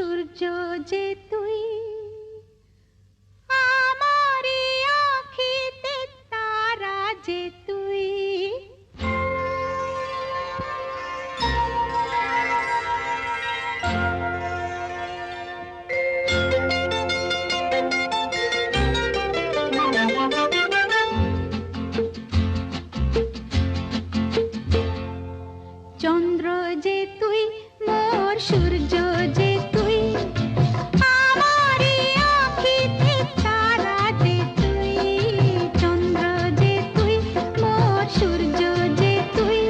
সূর্য যে তুই, আমারি আঁখিতে তারা যে তুই। চন্দ্র যে তুই, মোর সূর্য যে তুই, আমারি আঁখিতে তারা যে তুই। চন্দ্র যে তুই, মোর সূর্য যে তুই,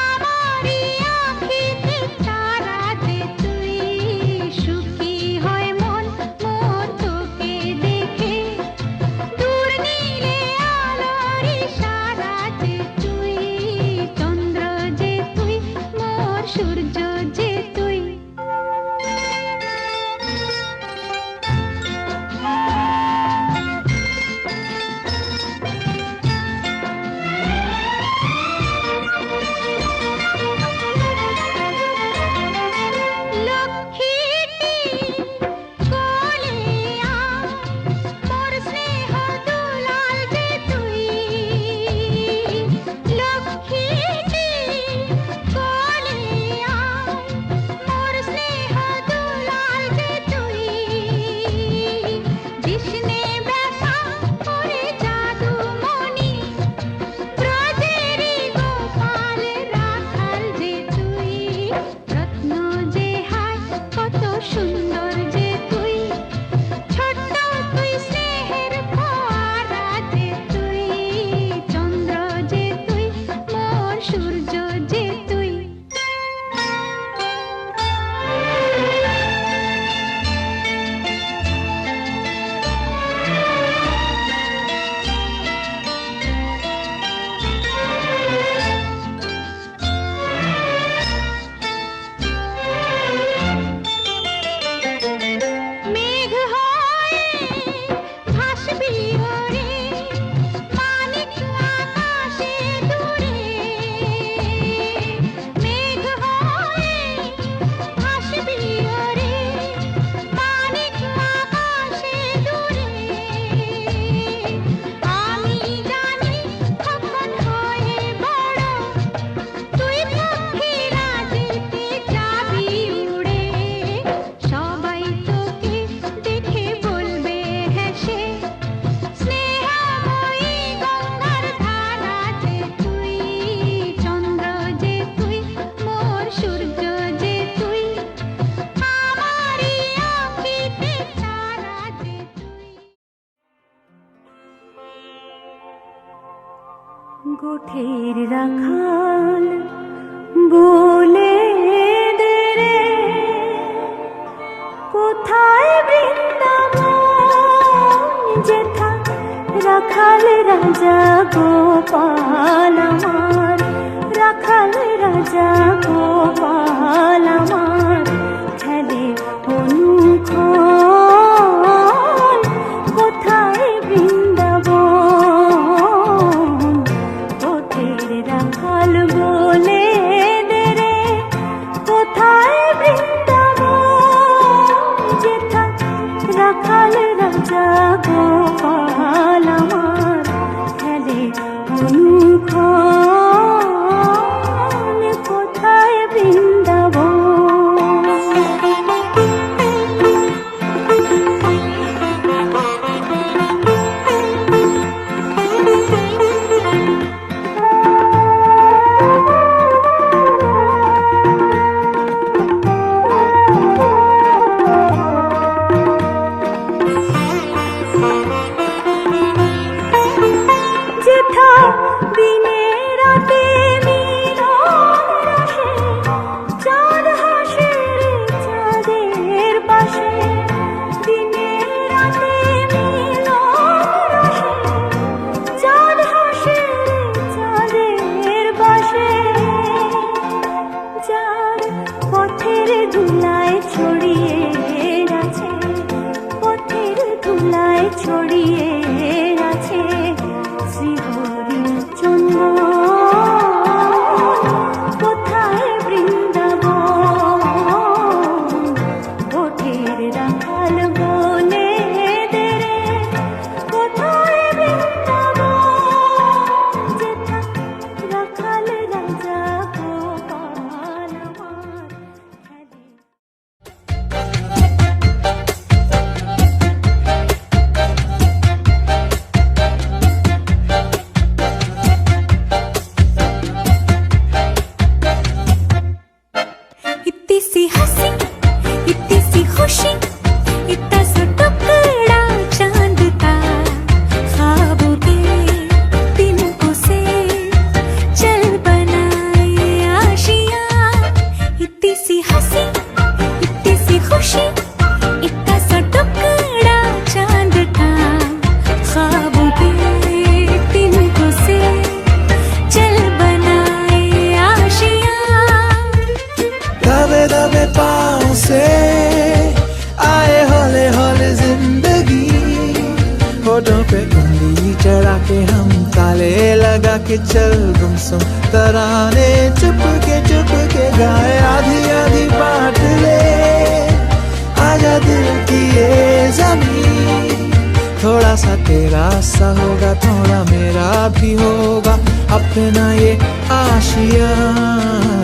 আমারি আঁখিতে তারা যে তুই। সুখী হয় মন মোর তোকে দেখে, দূর নীলে আলোর ইশারা যে তুই। চন্দ্র যে তুই, মোর সূর্য যে তুই। লক্ষ্মীটি কোলে আয়, মোর স্নেহ দুলাল যে তুই। লক্ষ্মীটি কোলে আয়, মোর স্নেহ দুলাল যে তুই। কৃষ্ণে ব্যথা করে জাদুমণি, ব্রজেরি গোপাল রাখাল যে তুই। রত্ন যে হায় কত সুন্দর যে তুই, ছোট্ট তুই স্নেহের ফোয়ারা যে তুই। চন্দ্র যে তুই, মোর সূর্য যে তুই। মেঘ হয়ে ভাসবি ওরে, মানিক আকাশে দূরে। মেঘ হয়ে ভাসবি ওরে, মানিক আকাশে দূরে। আমি জানি কখন হয়ে বড়, তুই পক্ষী রাজেতে যাবি উড়ে। সবাই তোকে দেখে বলবে হেসে, স্নেহময়ী গঙ্গার ধারা যে তুই। চন্দ্র যে তুই, মোর সূর্য যে তুই, আমারি আঁখিতে তারা যে তুই। গোঠের রাখাল বলে দে রে, কোথায় বৃন্দাবন যেথা রাখাল রাজা গোপাল আমার। রাখাল রাজা গোপাল আমার খেলে অনুক্ষণ, কোথায় বৃন্দাবন। গোঠের রাখাল বলে দে রে, কোথায় বৃন্দাবন যেথা রাখাল রাজা গোপাল আমার খেলে অনুক্ষণ, কোথায় বৃন্দাবন। खुशी इतना सा टुकड़ा चांद का ख्वाबों के तिनकों से चल बनाए आशियां इतनी सी हंसी इतनी सी खुशी इतना सा टुकड़ा चांद का ख्वाबों के तिनकों से चल बनाए आशियां दबे दबे पाँव से आए हौले हौले जिंदगी होठों पे उंगली चढ़ा के हम ताले लगा के चल गुमसुम तराने चुप के गाए आधी आधी बांट ले आजा दिल की ये जमीन थोड़ा सा तेरा सा होगा थोड़ा मेरा भी होगा अपना ये आशिया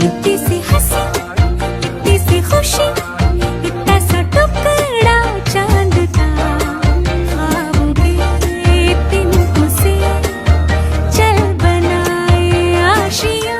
इतनी सी हंसी इतनी सी खुशी इतना सा टुकड़ा चांद का ख्वाबों के तिनकों से चल बनाए आशियां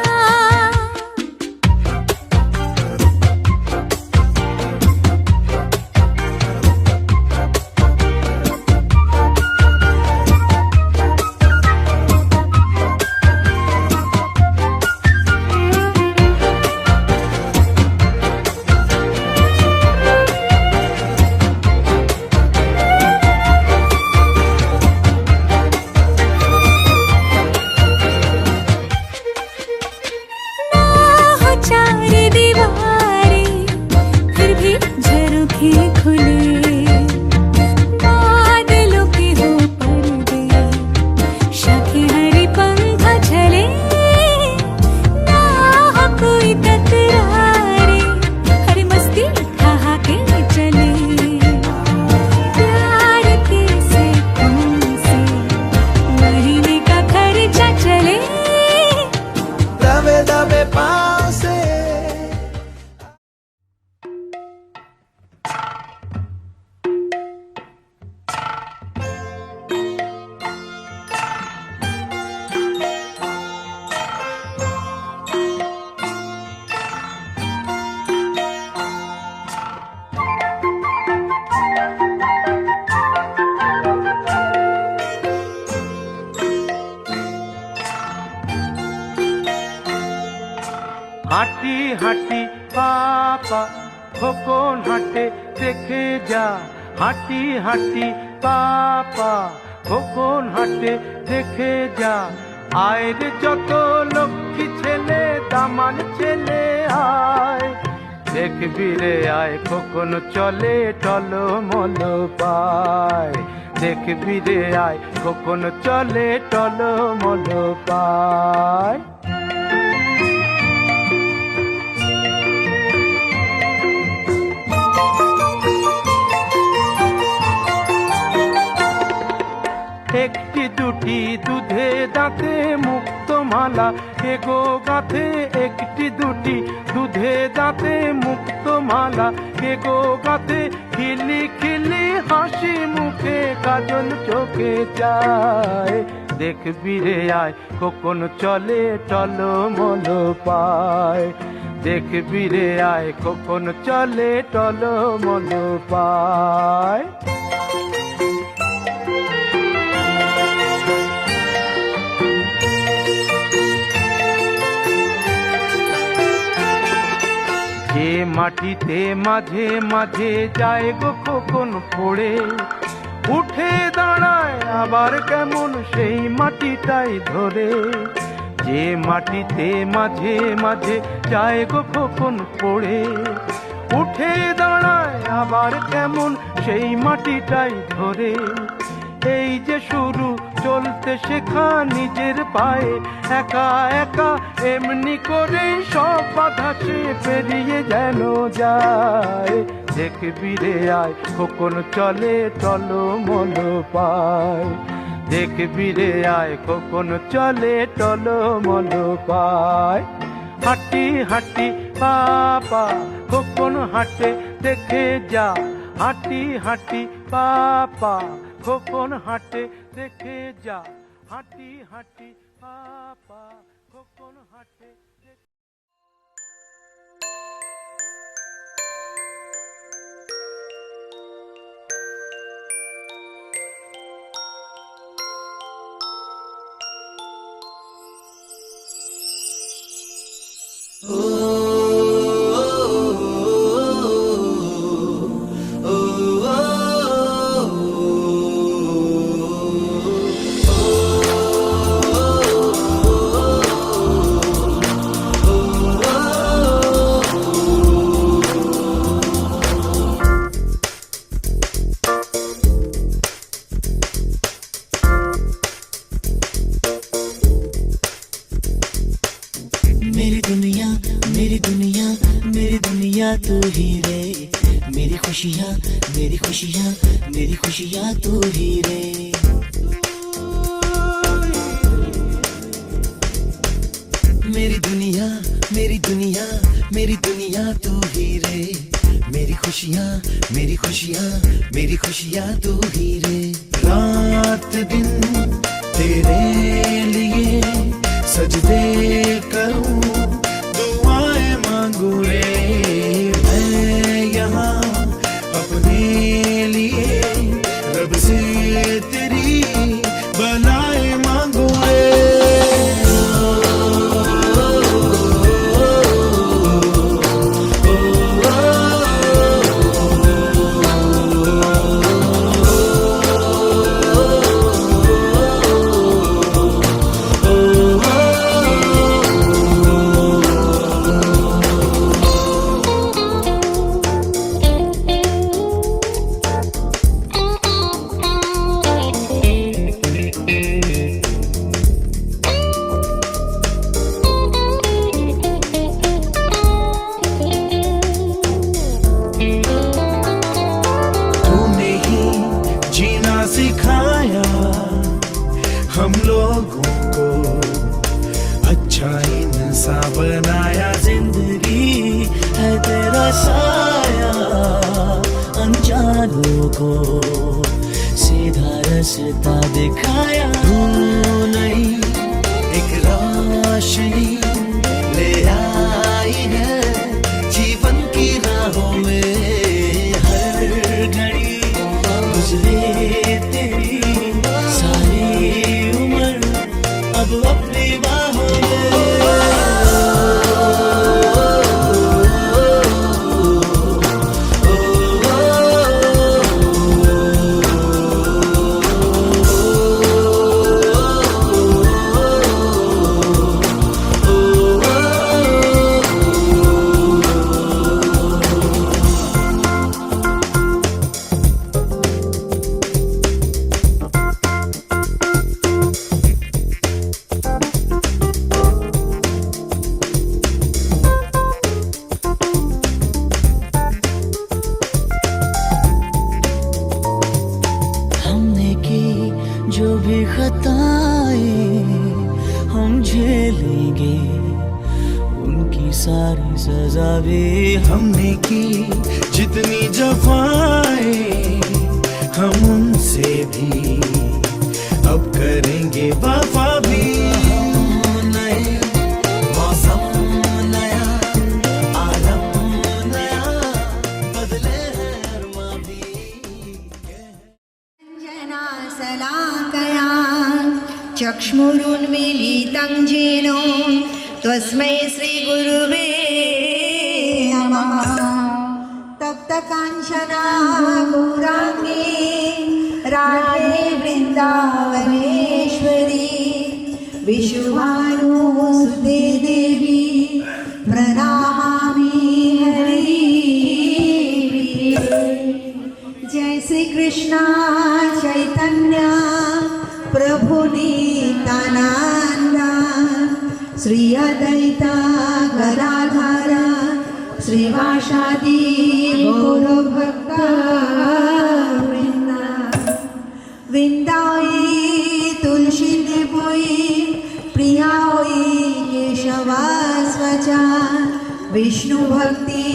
चार दीवारें फिर भी झरोखे खुले बादलों के हो पर्दे शाखें हरी पंख झले ना हो कोई तकरारे हर मस्ती खा के चले प्यार के सैकों से महीने का खर्चा चले दबे दबे पाँव से হাঁটি হাঁটি পাপা খোকন হাঁটে দেখে যা হাঁটি হাঁটি পাপা খোকন হাঁটে দেখে যা আয়ের যত লক্ষ্মী ছেলে দামান ছেলে আয় দেখবি রে আয় খোকন চলে টলো মলো পায় দেখবি রে আয় খোকন চলে টলো মলো পায় একটি দুটি দুধে দাঁতে মুক্ত মালা এগো গাথে একটি দুটি দুধে দাঁতে মুক্ত মালা এগো গাথে খিলি খিলি হাসি মুখে কাজল চোখে যায় দেখবি রে আয় খোকন চলে টলো মলো পায় দেখবি রে আয় খোকন চলে টলো মলো পায় যে মাটিতে মাঝে মাঝে যায় গো খোকন পড়ে উঠে দাঁড়ায় আবার কেমন সেই মাটিটাই ধরে যে মাটিতে মাঝে মাঝে যায় গো খোকন পড়ে উঠে দাঁড়ায় আবার কেমন সেই মাটিটাই ধরে এই যে শুরু চলতে শেখা নিজের পায়ে একা একা এমনি করে সব বাধা সে পেরিয়ে যেন যায় দেখবি রে আয় খোকন চলে টলো মলো পায় দেখবি রে আয় খোকন চলে টলো মলো পায় হাঁটি হাঁটি পাপা খোকন হাঁটে দেখে যা হাঁটি হাঁটি পাপা খোকন হাঁটে দেখে যা হাঁটি হাঁটি পাপা খোকন হাঁটে खुशियाँ मेरी खुशियाँ मेरी खुशियाँ तू ही रे। मेरी दुनिया मेरी दुनिया मेरी दुनिया तू ही रे। मेरी खुशियाँ मेरी खुशियाँ मेरी खुशियाँ तू ही रे। रात दिन तेरे लिए सजदे करूं दुआएं मांगू रे। मैं यहाँ अपने लिए रब से तेरी बनाए मांगू रे। सिखाया हम लोगों को अच्छा इंसान बनाया। जिंदगी है तेरा साया अनजानों को सीधा रास्ता दिखाया। तू नहीं एक रोशनी ले आई है जीवन की राहों में। हर घड़ी गुजरे तेरी सारी उम्र अब अपनी बाहों में। जो भी खताएं हम झेलेंगे उनकी सारी सजा भी हमने की जितनी जफाएं हम उनसे भी अब करेंगे वफा भी। नए मौसम नया आलम नया बदले हैं अरमा भी। जनासलाकया चक्ष्मुरुन्मीलितं येन तस्मै श्रीगुरुवे नमः। तप्तकाञ्चना गौराङ्गी राधे वृन्दावनेश्वरी विश्वभानुसुते देवी प्रणमामि हरि। जय श्री कृष्ण चैतन्य प्रभु नित्यानंद श्री अद्वैत गदाधर श्रीवासादि गौर भक्त वृंद। वृंदाई तुलसी देवी प्रियाई केशवास्वचा विष्णु भक्ति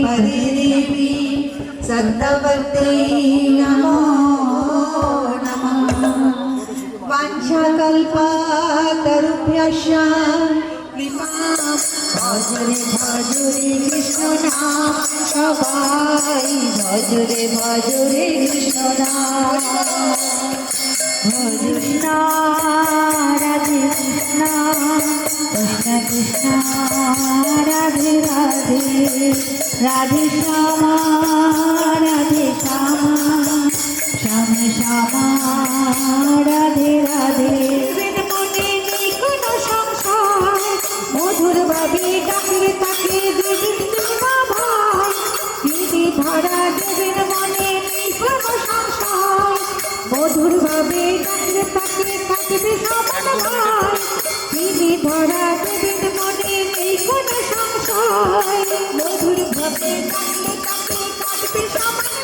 पदे देवी सत्तवते नमो नमः। वाञ्छाकल्पतरुभ्यश्च कृपा भजरे भजरे कृष्ण नाम सबाई भजरे भजरे कृष्ण नाम। हरे कृष्ण राधे कृष्ण कृष्ण कृष्ण राधे राधे राधे श्यामा राधे श्यामा श्याम श्यामा राधे राधे। মনে নেই কোনো সংশয় মধুর ভাবে ডাকলে তাকে দেবেন ভাই। দিদি ধরা দেবেন মনে নেই কোনো সংশয় মধুর ভাবে ডাকলে তাকে কাটবে সমান ভাই। দিদি ধরা দেবেন মনে নেই কোনো সংশয় মধুর ভাবে ডাকলে তাকে কাটবে সমান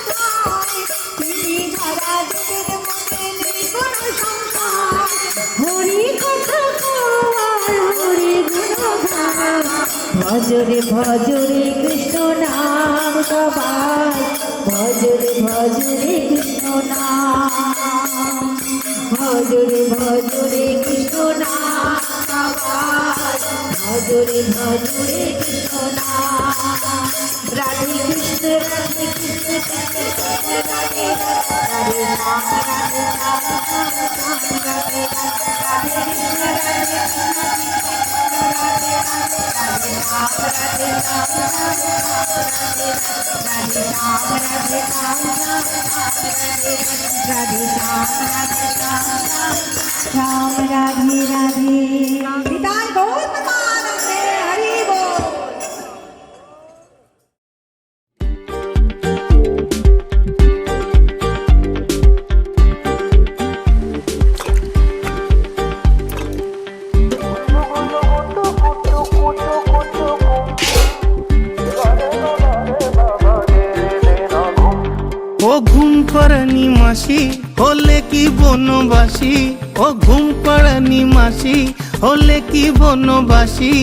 ভজরে ভজরে কৃষ্ণ নাম সবাই ভজরে ভজরে কৃষ্ণ নাম ভজরে ভজরে কৃষ্ণ নাম সবাই ভজরে ভজরে কৃষ্ণ নাম রাধে কৃষ্ণ রাধে কৃষ্ণ কৃষ্ণ কৃষ্ণ রাধে রাধে রাম রাধে রাম রাধে রাধে রাধে কৃষ্ণ রাধে राम राधे राधे निताय गौर मानसे हरि बोल। ও ঘুম পাড়ানি মাসি হলে কি বনবাসী, ও ঘুম পাড়ানি মাসি হলে কি বনবাসী,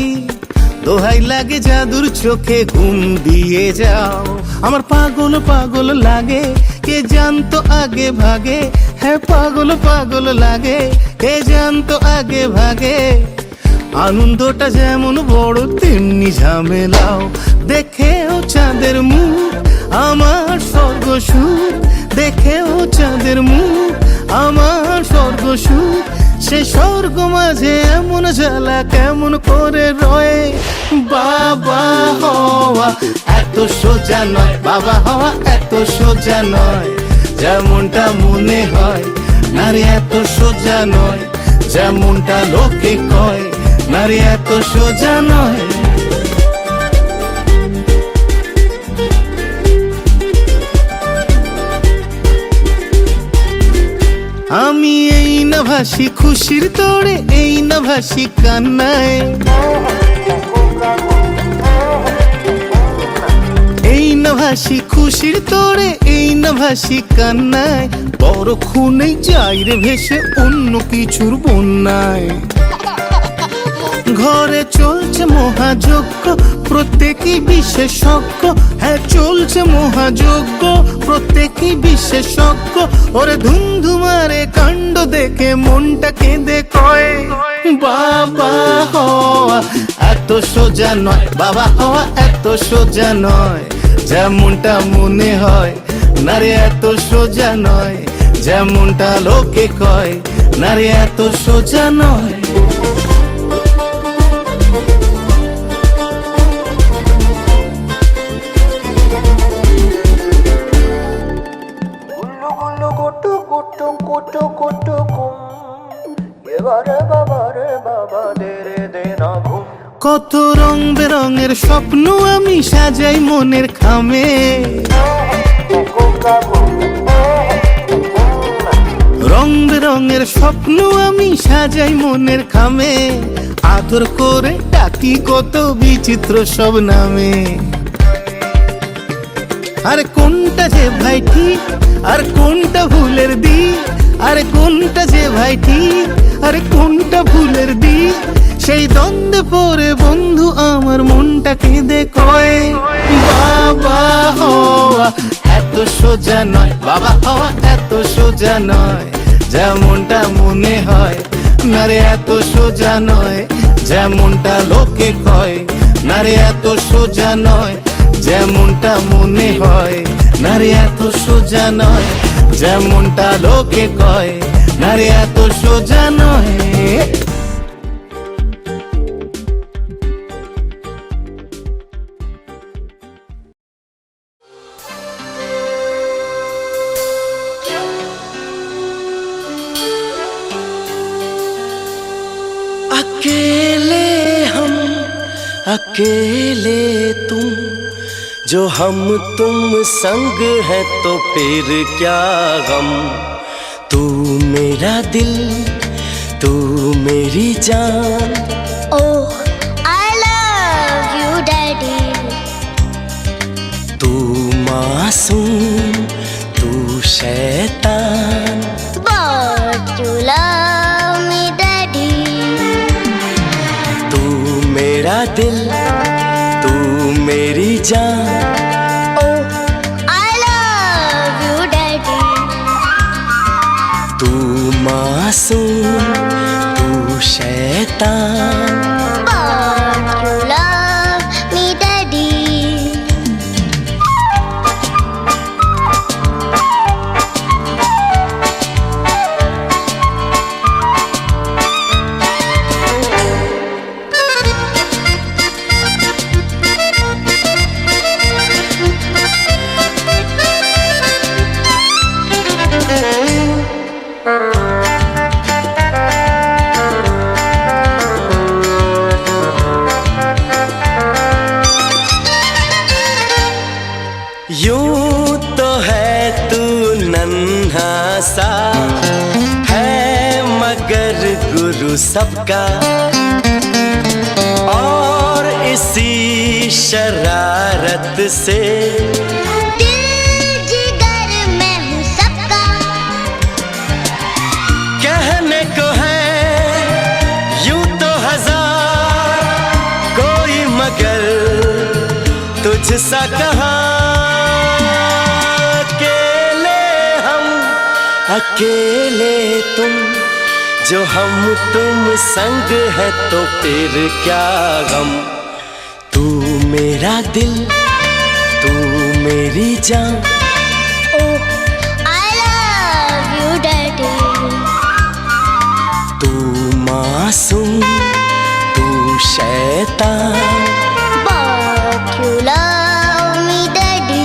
দোহাই লাগে জাদুর চোখে ঘুম দিয়ে যাও। আমার পাগল পাগল লাগে কে জানতো আগে ভাগে, হ্যাঁ পাগল পাগল লাগে কে জানতো আগে ভাগে। আনন্দটা যেমন বড় তেমনি ঝামেলাও, দেখেও চাঁদের মুখ আমার স্বর্গ সুখ, দেখেও চাঁদের মুখ আমার স্বর্গ সুখ। সে স্বর্গ মাঝে এমন জ্বালা কেমন করে রয়ে। বাবা হওয়া এত সোজা নয়, বাবা হওয়া এত সোজা নয়, যেমনটা মনে হয় নারী এত সোজা নয়, যেমনটা লোকে কয় নারী এত সোজা নয়। আমি এই না ভাসি খুশির তোড়ে, এই না ভাসি কান্নায়, এই না ভাসি খুশির তোড়ে, এই না ভাসি কান্নায়, বড় খুনেই যাই রে ভেসে অন্য কিছুর বন্যায়। ঘরে চলছে মহাযজ্ঞ প্রত্যেকই বিশেষজ্ঞ, হ্যাঁ চলছে মহাযজ্ঞ প্রত্যেকই বিশেষজ্ঞ। ওরে ধুমধুমারে কাণ্ড দেখে মনটা কেঁদে কয়, বাবা হওয়া এত সোজা নয়, বাবা হওয়া এত সোজা নয়, যেমনটা মনে হয় নারী এত সোজা নয়, যেমনটা লোকে কয় নারী এত সোজা নয়। কত রং বেরঙের স্বপ্ন আমি সাজাই মনের খামে, রং বেরঙের স্বপ্ন আমি সাজাই মনের খামে, আদর করে ডাকি কত বিচিত্র সব নামে। আর কোনটা যে ভাই ঠিক আর কোনটা ভুলের দিক, আরে কোনটা যে ভাই ঠিক আর কোনটা ভুলের দিক, সেই দ্বন্দ্বে পড়ে বন্ধু আমার মনটা কেঁদে কয়, বাবা হওয়া এত সোজা নয়, বাবা হওয়া এত সোজা নয়, যেমনটা মনে হয় নারে এত সোজা নয়, যেমনটা লোকে কয় নারে এত সোজা নয়, যেমনটা মনে হয় নারী এত সোজা নয়, যেমনটা লোকে কয় নারী এত সোজা নয়। अकेले हम अकेले तुम, जो हम तुम संग है तो फिर क्या गम। तू मेरा दिल तू मेरी जान, Oh, I love you, Daddy. तू मासूम तू शैतान, But you love me, Daddy. तू मेरा दिल जान। Oh, I love you, Daddy. तू मासूम, तू शैतान, But you love me, Daddy. यूं तो है तू नन्हा सा, है मगर गुरु सबका, और इसी शरारत से दिल जिगर मैं हूँ सबका। कहने को है यूं तो हजार, कोई मगर तुझसा कहाँ। अकेले तुम, जो हम तुम संग है तो फिर क्या गम। तू मेरा दिल, तू मेरी जान। Oh, I love you, Daddy. तू मासूम, तू शैतान, But you love me, Daddy.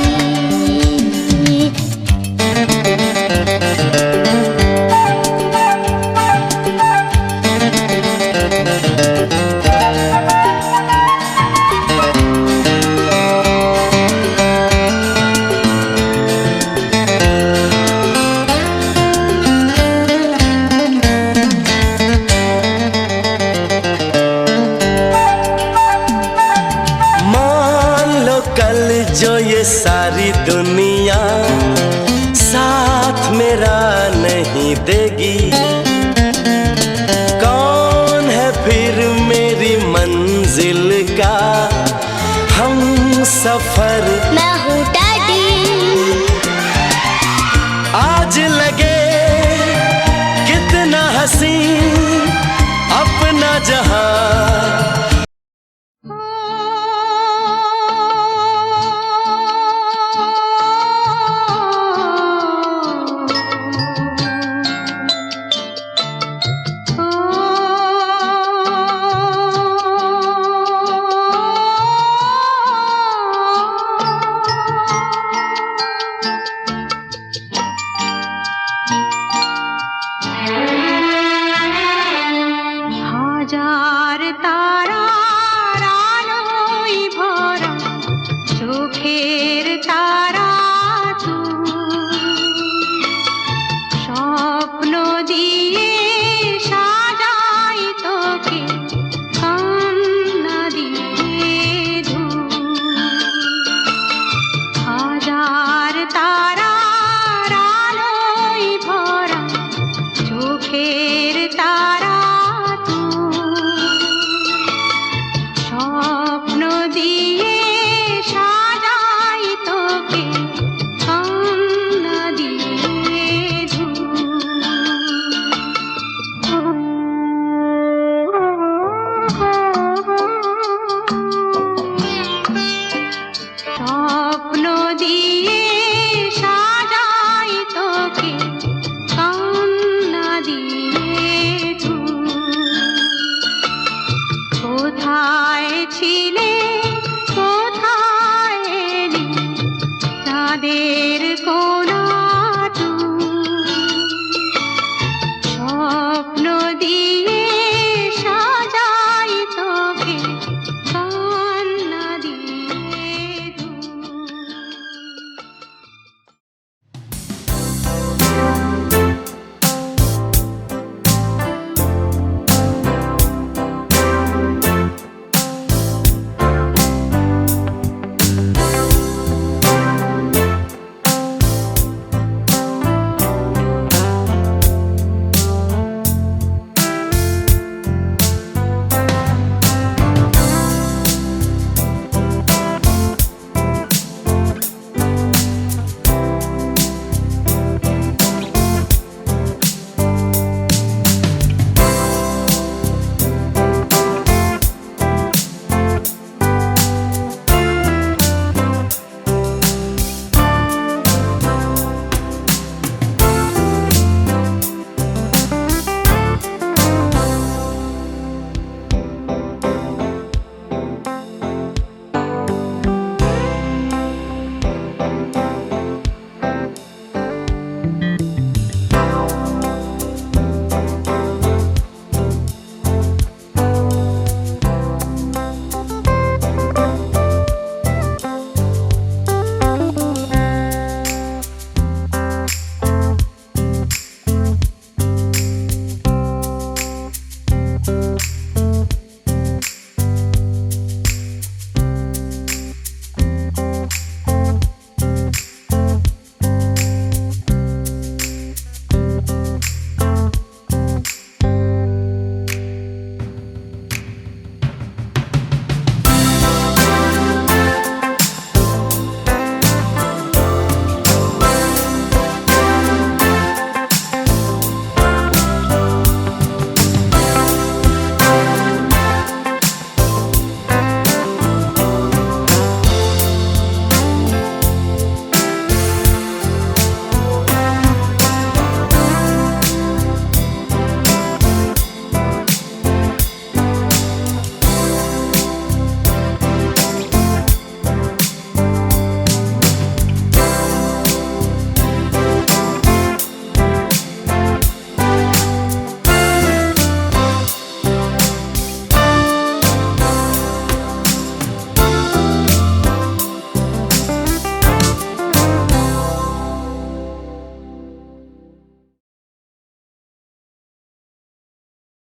जो ये सारी दुनिया साथ मेरा नहीं देगी,